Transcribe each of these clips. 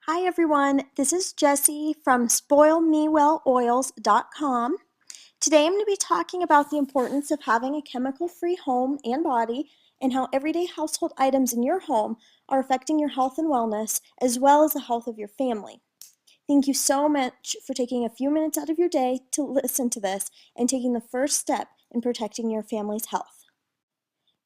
Hi everyone, this is Jessie from SpoilMeWellOils.com. Today I'm going to be talking about the importance of having a chemical-free home and body and how everyday household items in your home are affecting your health and wellness as well as the health of your family. Thank you so much for taking a few minutes out of your day to listen to this and taking the first step in protecting your family's health.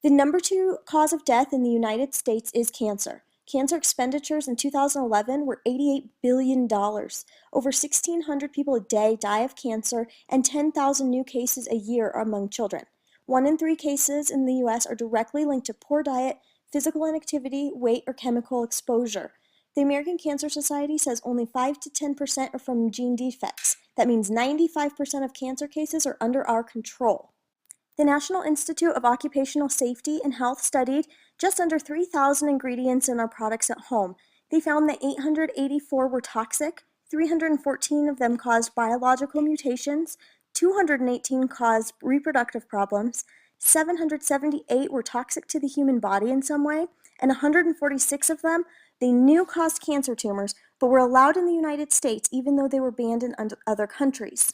The number 2 cause of death in the United States is cancer. Cancer expenditures in 2011 were $88 billion. Over 1,600 people a day die of cancer, and 10,000 new cases a year are among children. 1 in 3 cases in the U.S. are directly linked to poor diet, physical inactivity, weight, or chemical exposure. The American Cancer Society says only 5 to 10% are from gene defects. That means 95% of cancer cases are under our control. The National Institute of Occupational Safety and Health studied just under 3,000 ingredients in our products at home. They found that 884 were toxic, 314 of them caused biological mutations, 218 caused reproductive problems, 778 were toxic to the human body in some way, and 146 of them they knew caused cancer tumors, but were allowed in the United States even though they were banned in other countries.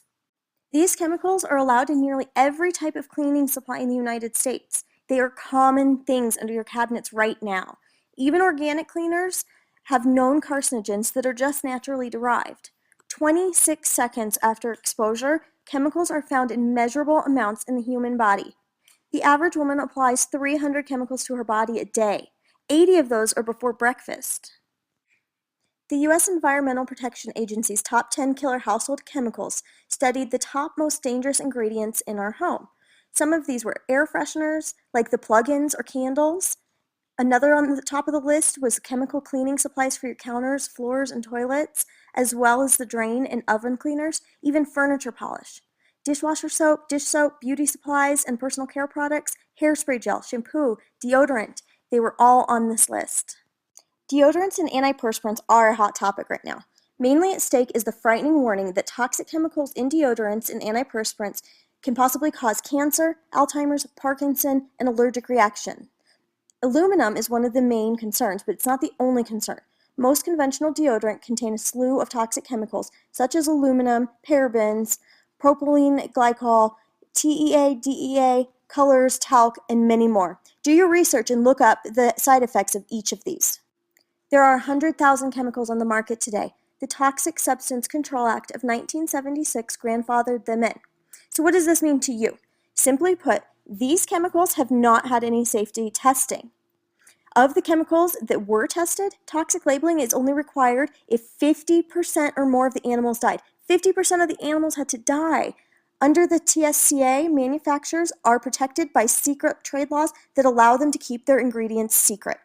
These chemicals are allowed in nearly every type of cleaning supply in the United States. They are common things under your cabinets right now. Even organic cleaners have known carcinogens that are just naturally derived. 26 seconds after exposure, chemicals are found in measurable amounts in the human body. The average woman applies 300 chemicals to her body a day. 80 of those are before breakfast. The U.S. Environmental Protection Agency's top 10 killer household chemicals studied the top most dangerous ingredients in our home. Some of these were air fresheners, like the plug-ins or candles. Another on the top of the list was chemical cleaning supplies for your counters, floors, and toilets, as well as the drain and oven cleaners, even furniture polish. Dishwasher soap, dish soap, beauty supplies, and personal care products, hairspray gel, shampoo, deodorant, they were all on this list. Deodorants and antiperspirants are a hot topic right now. Mainly at stake is the frightening warning that toxic chemicals in deodorants and antiperspirants can possibly cause cancer, Alzheimer's, Parkinson, and allergic reaction. Aluminum is one of the main concerns, but it's not the only concern. Most conventional deodorant contain a slew of toxic chemicals such as aluminum, parabens, propylene glycol, TEA, DEA, colors, talc, and many more. Do your research and look up the side effects of each of these. There are 100,000 chemicals on the market today. The Toxic Substance Control Act of 1976 grandfathered them in. So what does this mean to you? Simply put, these chemicals have not had any safety testing. Of the chemicals that were tested, toxic labeling is only required if 50% or more of the animals died. 50% of the animals had to die. Under the TSCA, manufacturers are protected by secret trade laws that allow them to keep their ingredients secret.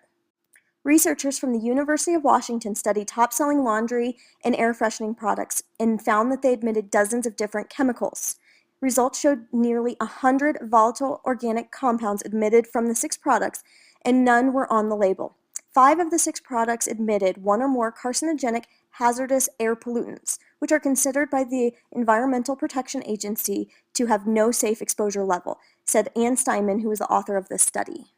Researchers from the University of Washington studied top-selling laundry and air freshening products and found that they admitted dozens of different chemicals. Results showed nearly 100 volatile organic compounds admitted from the 6 products, and none were on the label. 5 of the 6 products admitted 1 or more carcinogenic hazardous air pollutants, which are considered by the Environmental Protection Agency to have no safe exposure level, said Ann Steinman, who was the author of this study.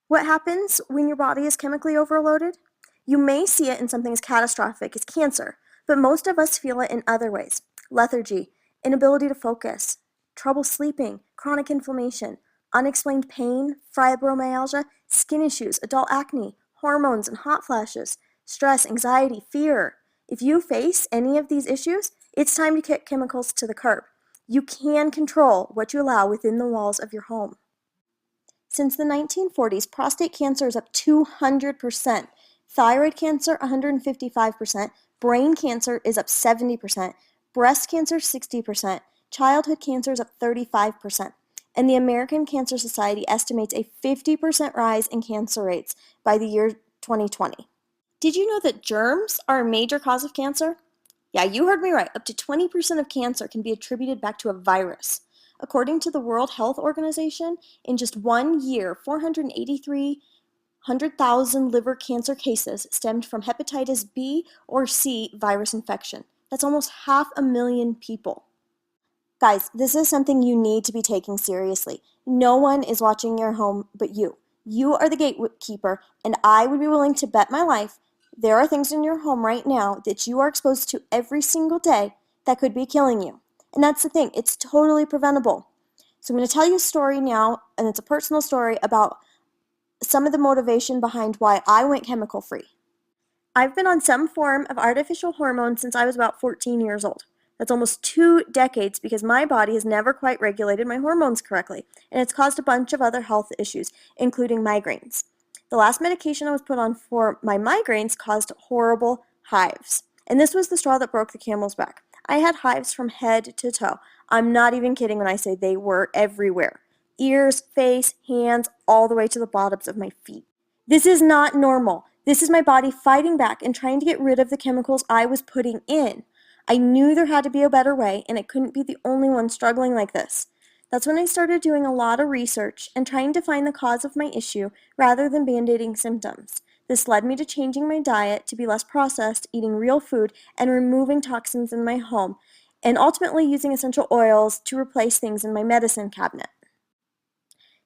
What happens when your body is chemically overloaded? You may see it in something as catastrophic as cancer, but most of us feel it in other ways. Lethargy, inability to focus, trouble sleeping, chronic inflammation, unexplained pain, fibromyalgia, skin issues, adult acne, hormones and hot flashes, stress, anxiety, fear. If you face any of these issues, it's time to kick chemicals to the curb. You can control what you allow within the walls of your home. Since the 1940s, prostate cancer is up 200%, thyroid cancer 155%, brain cancer is up 70%, breast cancer 60%, childhood cancer is up 35%, and the American Cancer Society estimates a 50% rise in cancer rates by the year 2020. Did you know that germs are a major cause of cancer? Yeah, you heard me right. Up to 20% of cancer can be attributed back to a virus. According to the World Health Organization, in just 1 year, 483,000 liver cancer cases stemmed from hepatitis B or C virus infection. That's almost 500,000 people. Guys, this is something you need to be taking seriously. No one is watching your home but you. You are the gatekeeper, and I would be willing to bet my life there are things in your home right now that you are exposed to every single day that could be killing you. And that's the thing, it's totally preventable. So I'm going to tell you a story now, and it's a personal story about some of the motivation behind why I went chemical free. I've been on some form of artificial hormone since I was about 14 years old. That's almost 2 decades because my body has never quite regulated my hormones correctly, and it's caused a bunch of other health issues, including migraines. The last medication I was put on for my migraines caused horrible hives, and this was the straw that broke the camel's back. I had hives from head to toe. I'm not even kidding when I say they were everywhere. Ears, face, hands, all the way to the bottoms of my feet. This is not normal. This is my body fighting back and trying to get rid of the chemicals I was putting in. I knew there had to be a better way, and it couldn't be the only one struggling like this. That's when I started doing a lot of research and trying to find the cause of my issue rather than band-aiding symptoms. This led me to changing my diet to be less processed, eating real food, and removing toxins in my home, and ultimately using essential oils to replace things in my medicine cabinet.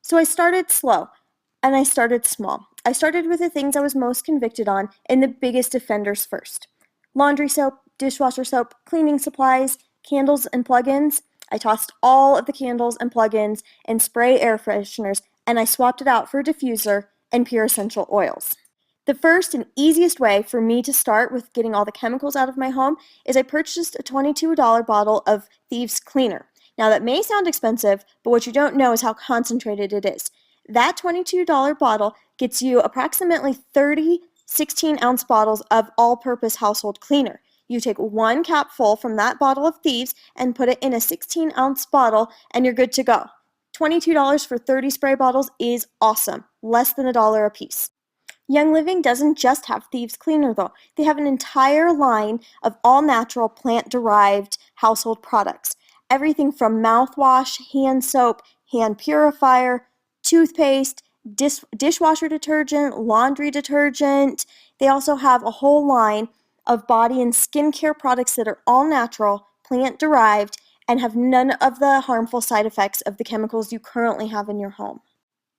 So I started slow, and I started small. I started with the things I was most convicted on and the biggest offenders first. Laundry soap, dishwasher soap, cleaning supplies, candles, and plug-ins. I tossed all of the candles and plug-ins and spray air fresheners, and I swapped it out for a diffuser and pure essential oils. The first and easiest way for me to start with getting all the chemicals out of my home is I purchased a $22 bottle of Thieves Cleaner. Now that may sound expensive, but what you don't know is how concentrated it is. That $22 bottle gets you approximately 30 16-ounce bottles of all-purpose household cleaner. You take one cap full from that bottle of Thieves and put it in a 16-ounce bottle, and you're good to go. $22 for 30 spray bottles is awesome, less than $1 a piece. Young Living doesn't just have Thieves Cleaner, though. They have an entire line of all-natural, plant-derived household products. Everything from mouthwash, hand soap, hand purifier, toothpaste, dishwasher detergent, laundry detergent. They also have a whole line of body and skincare products that are all natural, plant-derived, and have none of the harmful side effects of the chemicals you currently have in your home.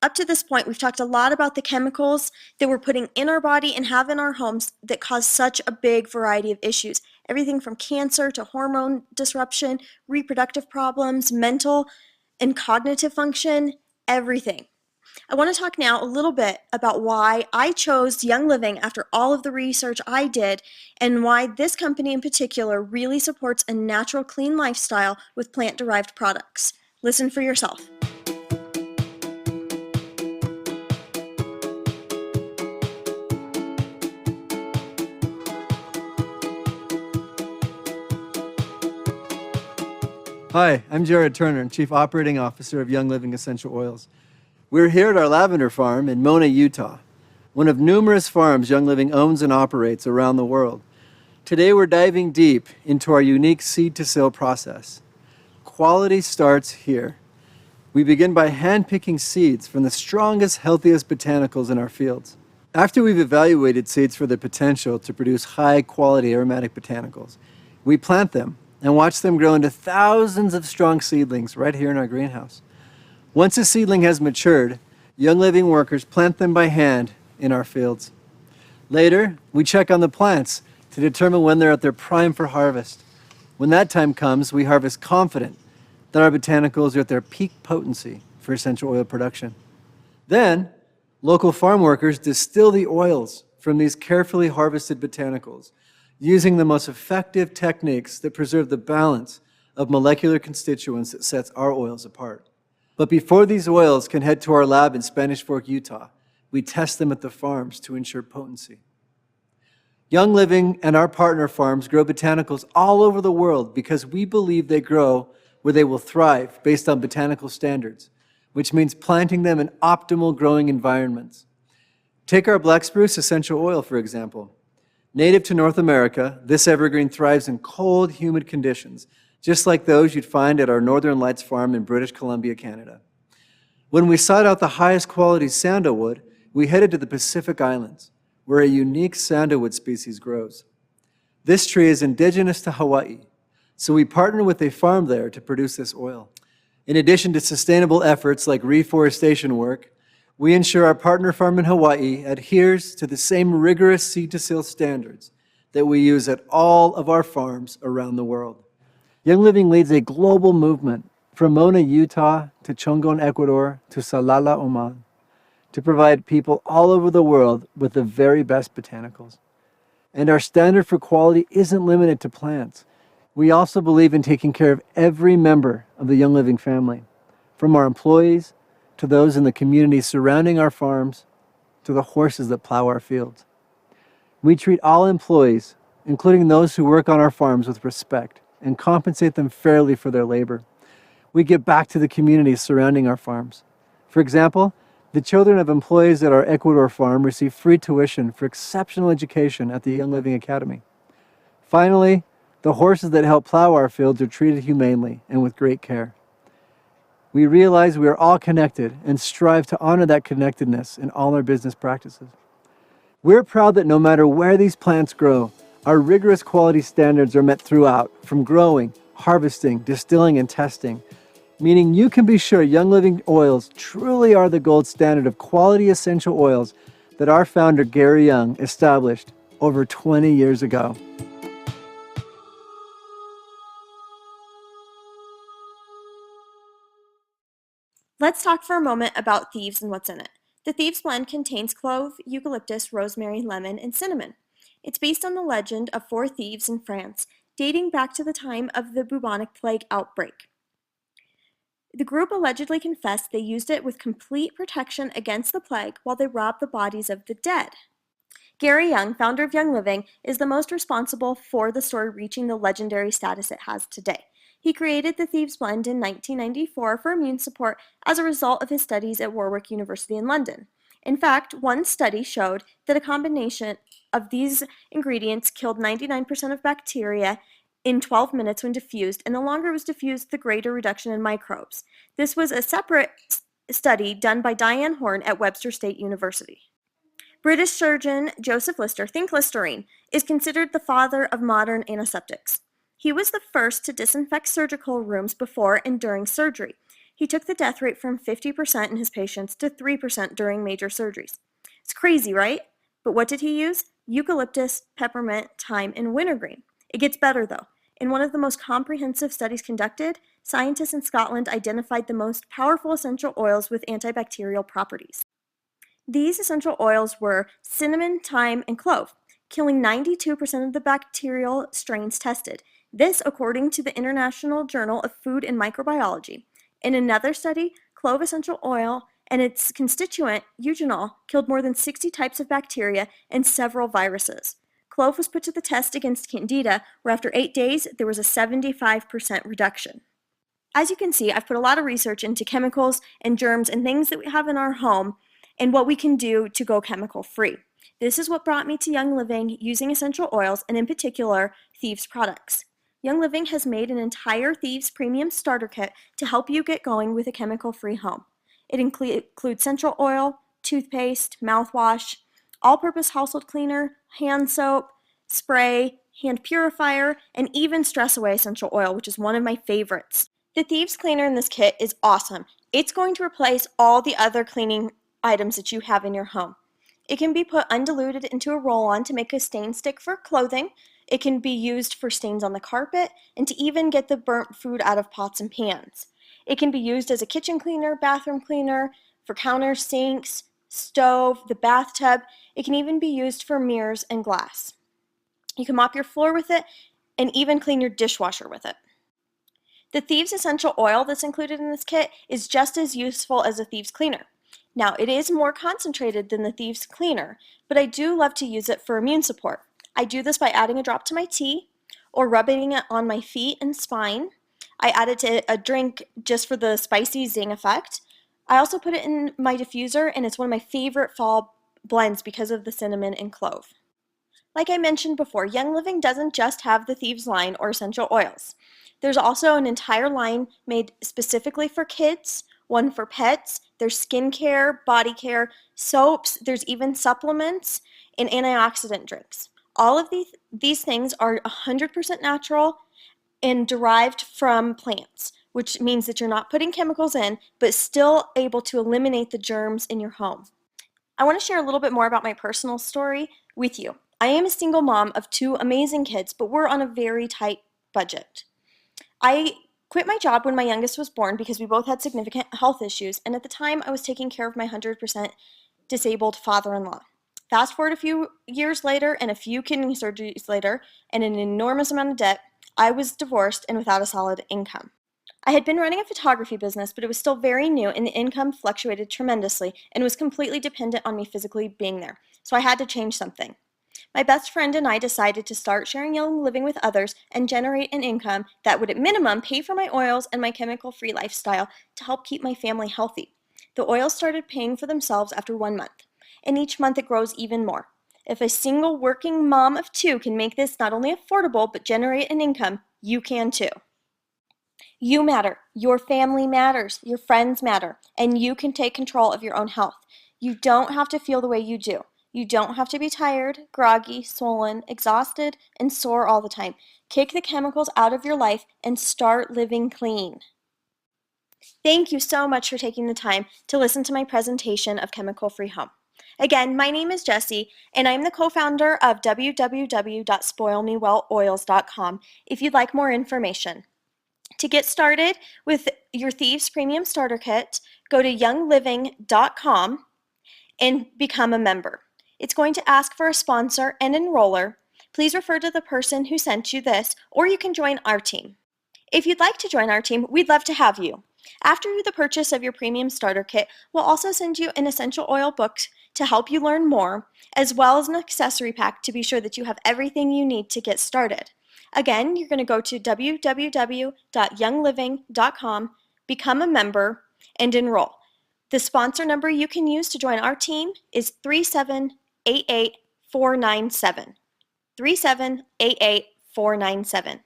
Up to this point, we've talked a lot about the chemicals that we're putting in our body and have in our homes that cause such a big variety of issues. Everything from cancer to hormone disruption, reproductive problems, mental and cognitive function, everything. I want to talk now a little bit about why I chose Young Living after all of the research I did and why this company in particular really supports a natural, clean lifestyle with plant-derived products. Listen for yourself. Hi, I'm Jared Turner, Chief Operating Officer of Young Living Essential Oils. We're here at our lavender farm in Mona, Utah, one of numerous farms Young Living owns and operates around the world. Today we're diving deep into our unique seed-to-sale process. Quality starts here. We begin by hand-picking seeds from the strongest, healthiest botanicals in our fields. After we've evaluated seeds for their potential to produce high-quality aromatic botanicals, we plant them and watch them grow into thousands of strong seedlings right here in our greenhouse. Once a seedling has matured, Young Living workers plant them by hand in our fields. Later, we check on the plants to determine when they're at their prime for harvest. When that time comes, we harvest confident that our botanicals are at their peak potency for essential oil production. Then, local farm workers distill the oils from these carefully harvested botanicals using the most effective techniques that preserve the balance of molecular constituents that sets our oils apart. But before these oils can head to our lab in Spanish Fork, Utah, we test them at the farms to ensure potency. Young Living and our partner farms grow botanicals all over the world because we believe they grow where they will thrive based on botanical standards, which means planting them in optimal growing environments. Take our black spruce essential oil, for example. Native to North America, this evergreen thrives in cold, humid conditions, just like those you'd find at our Northern Lights farm in British Columbia, Canada. When we sought out the highest quality sandalwood, we headed to the Pacific Islands, where a unique sandalwood species grows. This tree is indigenous to Hawaii, so we partnered with a farm there to produce this oil. In addition to sustainable efforts like reforestation work, We ensure our partner farm in Hawaii adheres to the same rigorous seed-to-sale standards that we use at all of our farms around the world. Young Living leads a global movement from Mona, Utah, to Chongon, Ecuador, to Salalah, Oman, to provide people all over the world with the very best botanicals. And our standard for quality isn't limited to plants. We also believe in taking care of every member of the Young Living family, from our employees to those in the communities surrounding our farms to the horses that plow our fields. We treat all employees, including those who work on our farms, with respect and compensate them fairly for their labor. We give back to the communities surrounding our farms. For example, the children of employees at our Ecuador farm receive free tuition for exceptional education at the Young Living Academy. Finally, the horses that help plow our fields are treated humanely and with great care. We realize we are all connected and strive to honor that connectedness in all our business practices. We're proud that no matter where these plants grow, our rigorous quality standards are met throughout, from growing, harvesting, distilling, and testing, meaning you can be sure Young Living oils truly are the gold standard of quality essential oils that our founder Gary Young established over 20 years ago. Let's talk for a moment about thieves and what's in it. The Thieves Blend contains clove, eucalyptus, rosemary, lemon, and cinnamon. It's based on the legend of four thieves in France, dating back to the time of the bubonic plague outbreak. The group allegedly confessed they used it with complete protection against the plague while they robbed the bodies of the dead. Gary Young, founder of Young Living, is the most responsible for the story reaching the legendary status it has today. He created the Thieves Blend in 1994 for immune support as a result of his studies at Warwick University in London. In fact, one study showed that a combination of these ingredients killed 99% of bacteria in 12 minutes when diffused, and the longer it was diffused, the greater reduction in microbes. This was a separate study done by Diane Horn at Webster State University. British surgeon Joseph Lister, think Listerine, is considered the father of modern antiseptics. He was the first to disinfect surgical rooms before and during surgery. He took the death rate from 50% in his patients to 3% during major surgeries. It's crazy, right? But what did he use? Eucalyptus, peppermint, thyme, and wintergreen. It gets better, though. In one of the most comprehensive studies conducted, scientists in Scotland identified the most powerful essential oils with antibacterial properties. These essential oils were cinnamon, thyme, and clove, killing 92% of the bacterial strains tested. This, according to the International Journal of Food and Microbiology. In another study, clove essential oil and its constituent, eugenol, killed more than 60 types of bacteria and several viruses. Clove was put to the test against Candida, where after 8 days, there was a 75% reduction. As you can see, I've put a lot of research into chemicals and germs and things that we have in our home and what we can do to go chemical free. This is what brought me to Young Living using essential oils and in particular Thieves products. Young Living has made an entire Thieves Premium Starter Kit to help you get going with a chemical-free home. It includes essential oil, toothpaste, mouthwash, all-purpose household cleaner, hand soap, spray, hand purifier, and even Stress Away essential oil, which is one of my favorites. The Thieves cleaner in this kit is awesome. It's going to replace all the other cleaning items that you have in your home. It can be put undiluted into a roll-on to make a stain stick for clothing. It can be used for stains on the carpet and to even get the burnt food out of pots and pans. It can be used as a kitchen cleaner, bathroom cleaner, for counters, sinks, stove, the bathtub. It can even be used for mirrors and glass. You can mop your floor with it and even clean your dishwasher with it. The Thieves essential oil that's included in this kit is just as useful as a Thieves cleaner. Now, it is more concentrated than the Thieves cleaner, but I do love to use it for immune support. I do this by adding a drop to my tea or rubbing it on my feet and spine. I add it to a drink just for the spicy zing effect. I also put it in my diffuser, and it's one of my favorite fall blends because of the cinnamon and clove. Like I mentioned before, Young Living doesn't just have the Thieves line or essential oils. There's also an entire line made specifically for kids, one for pets. There's skincare, body care, soaps, there's even supplements and antioxidant drinks. All of these things are 100% natural and derived from plants. which means that you're not putting chemicals in, but still able to eliminate the germs in your home. I want to share a little bit more about my personal story with you. I am a single mom of two amazing kids, but we're on a very tight budget. I quit my job when my youngest was born because we both had significant health issues, and at the time I was taking care of my 100% disabled father-in-law. Fast forward a few years later and a few kidney surgeries later and an enormous amount of debt, I was divorced and without a solid income. I had been running a photography business, but it was still very new and the income fluctuated tremendously and was completely dependent on me physically being there. So I had to change something. My best friend and I decided to start sharing Young Living with others and generate an income that would at minimum pay for my oils and my chemical-free lifestyle to help keep my family healthy. The oils started paying for themselves after 1 month, and each month it grows even more. If a single working mom of two can make this not only affordable but generate an income, you can too. You matter, your family matters, your friends matter, and you can take control of your own health. You don't have to feel the way you do. You don't have to be tired, groggy, swollen, exhausted, and sore all the time. Kick the chemicals out of your life and start living clean. Thank you so much for taking the time to listen to my presentation of Chemical Free Home. Again, my name is Jessie, and I'm the co-founder of www.spoilmewelloils.com if you'd like more information. To get started with your Thieves Premium Starter Kit, go to youngliving.com and become a member. It's going to ask for a sponsor and enroller. Please refer to the person who sent you this, or you can join our team. If you'd like to join our team, we'd love to have you. After the purchase of your premium starter kit, we'll also send you an essential oil book to help you learn more, as well as an accessory pack to be sure that you have everything you need to get started. Again, you're going to go to www.youngliving.com, become a member, and enroll. The sponsor number you can use to join our team is 3788497. 3788497.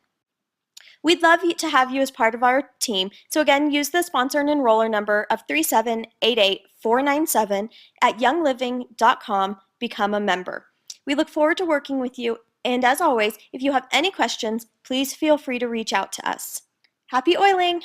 We'd love to have you as part of our team, so again, use the sponsor and enroller number of 3788497 at youngliving.com, become a member. We look forward to working with you, and as always, if you have any questions, please feel free to reach out to us. Happy oiling!